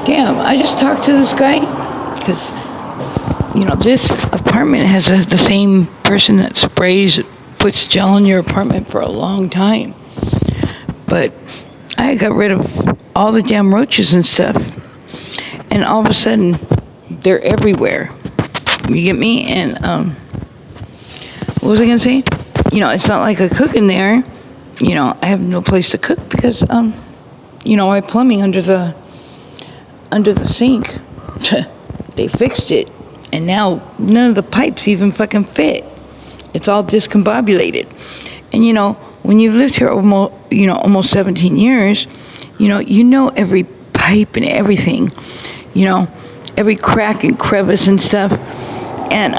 Damn, I just talked to this guy because, this apartment has the same person that puts gel in your apartment for a long time. But I got rid of all the damn roaches and stuff. And all of a sudden, they're everywhere. You get me? And, what was I going to say? It's not like I cook in there. I have no place to cook because, I have plumbing under the sink. They fixed it. And now none of the pipes even fucking fit. It's all discombobulated. And, when you've lived here almost 17 years, you know every pipe and everything, every crack and crevice and stuff. And,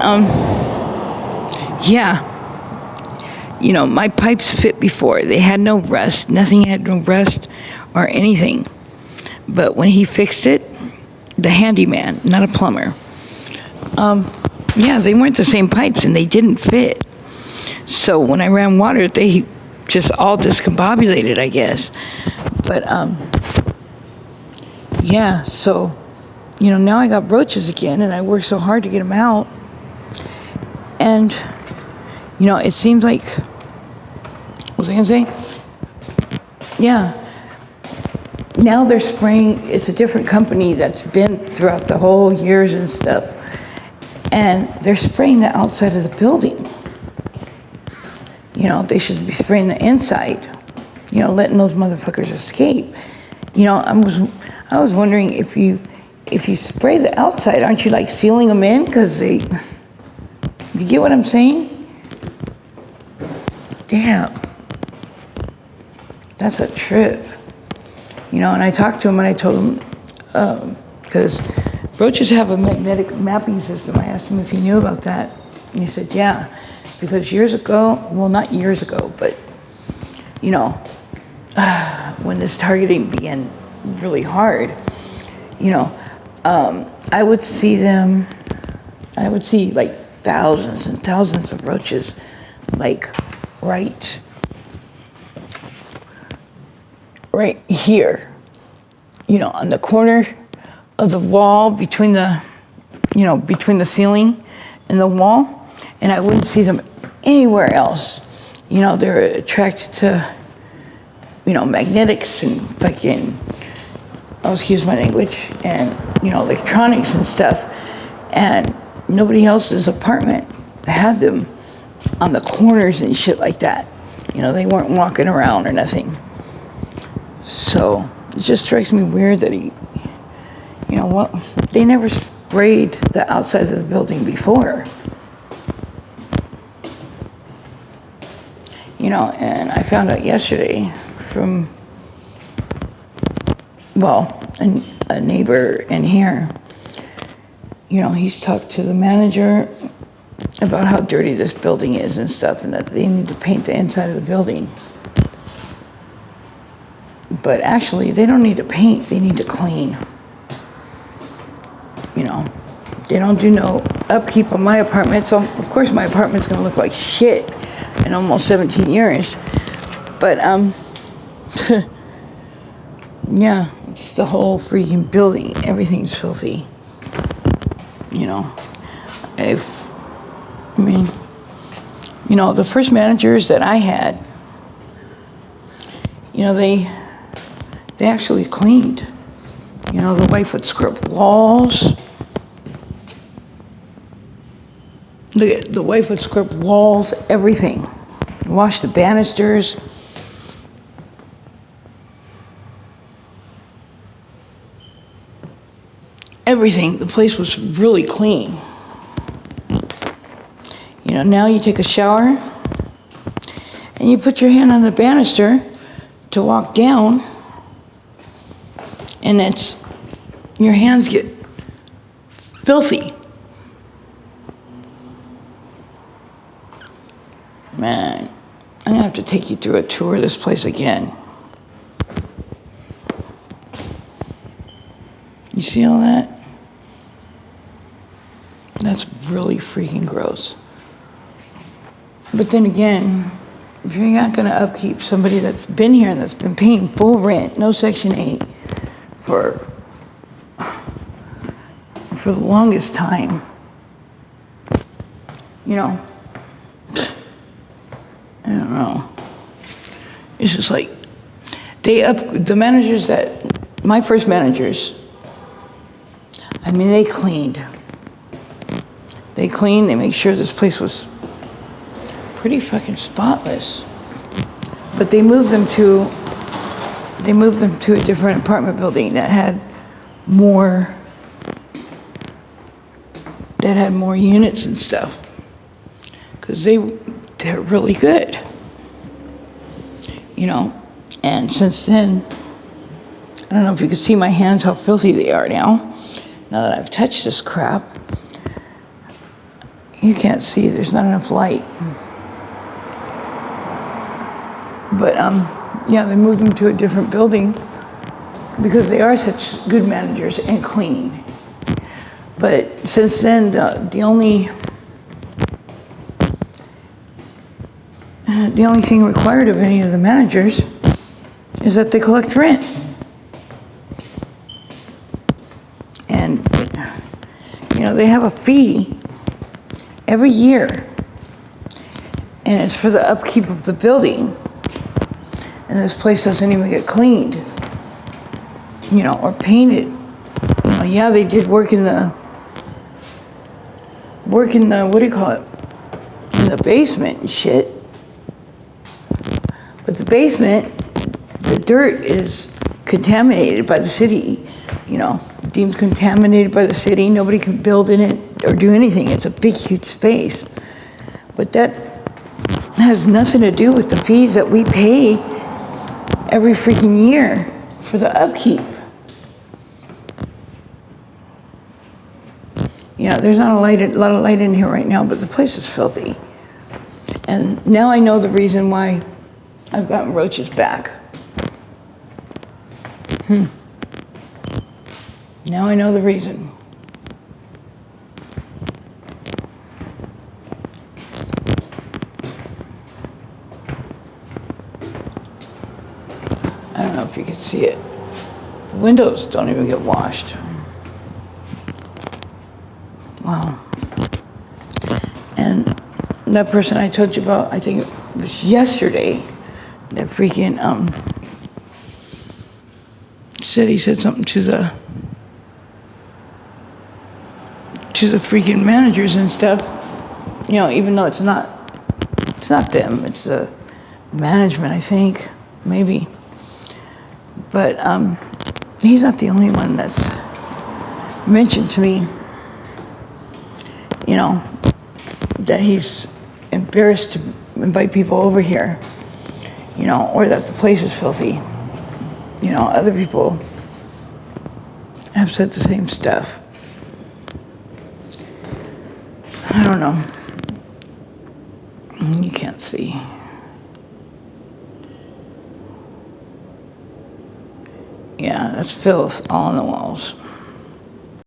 my pipes fit before. They had no rust. Nothing had no rust or anything. But when he fixed it, the handyman, not a plumber, they weren't the same pipes and they didn't fit. So when I ran water, they just all discombobulated, I guess. But, so, now I got roaches again and I work so hard to get them out. And, it seems like, what was I going to say? Yeah. Now they're spraying, it's a different company that's been throughout the whole years and stuff. And they're spraying the outside of the building. They should be spraying the inside, letting those motherfuckers escape. I was wondering if you spray the outside, aren't you like sealing them in? Because you get what I'm saying? Damn. That's a trip. And I talked to him and I told him, because roaches have a magnetic mapping system. I asked him if he knew about that. And he said, yeah, because years ago, well, not years ago, but, when this targeting began really hard, I would see like thousands and thousands of roaches, like right here, on the corner of the wall between the ceiling and the wall, and I wouldn't see them anywhere else. They're attracted to, magnetics and fucking, excuse my language, and, electronics and stuff, and nobody else's apartment had them on the corners and shit like that. They weren't walking around or nothing. So it just strikes me weird that they never sprayed the outside of the building before. And I found out yesterday from, a neighbor in here, he's talked to the manager about how dirty this building is and stuff, and that they need to paint the inside of the building. But actually, they don't need to paint, they need to clean. They don't do no upkeep on my apartment, so of course my apartment's gonna look like shit in almost 17 years. But, yeah, it's the whole freaking building. Everything's filthy. The first managers that I had, they actually cleaned. The wife would scrub walls. The wife would scrub walls, everything. Wash the banisters. Everything. The place was really clean. Now you take a shower and you put your hand on the banister to walk down, and your hands get filthy. Man, I'm gonna have to take you through a tour of this place again. You see all that? That's really freaking gross. But then again, if you're not going to upkeep somebody that's been here and that's been paying full rent, no Section 8, for for the longest time. You know, I don't know. It's just like, the managers my first managers, I mean, they cleaned. They made sure this place was pretty fucking spotless. But they moved them to a different apartment building that had more units and stuff. Because they're really good. You know, and since then, I don't know if you can see my hands, how filthy they are now that I've touched this crap. You can't see, there's not enough light. But, yeah, they moved them to a different building because they are such good managers and clean. But since then, the only thing required of any of the managers is that they collect rent. And, you know, they have a fee every year, and it's for the upkeep of the building. And this place doesn't even get cleaned, you know, or painted. You know, yeah, they did work in the, what do you call it, in the basement and shit. But the basement, the dirt is contaminated by the city, you know, deemed contaminated by the city. Nobody can build in it or do anything. It's a big, huge space. But that has nothing to do with the fees that we pay every freaking year for the upkeep. Yeah, there's not a lot of light in here right now, but the place is filthy. And now I know the reason why I've gotten roaches back. Now I know the reason. I don't know if you can see it. The windows don't even get washed. Wow. And that person I told you about, I think it was yesterday, that freaking, he said something to the freaking managers and stuff, you know, even though it's not them, it's the management, I think, maybe. But he's not the only one that's mentioned to me, you know, that he's embarrassed to invite people over here, you know, or that the place is filthy. You know, other people have said the same stuff. I don't know. You can't see. Yeah, that's filth all on the walls.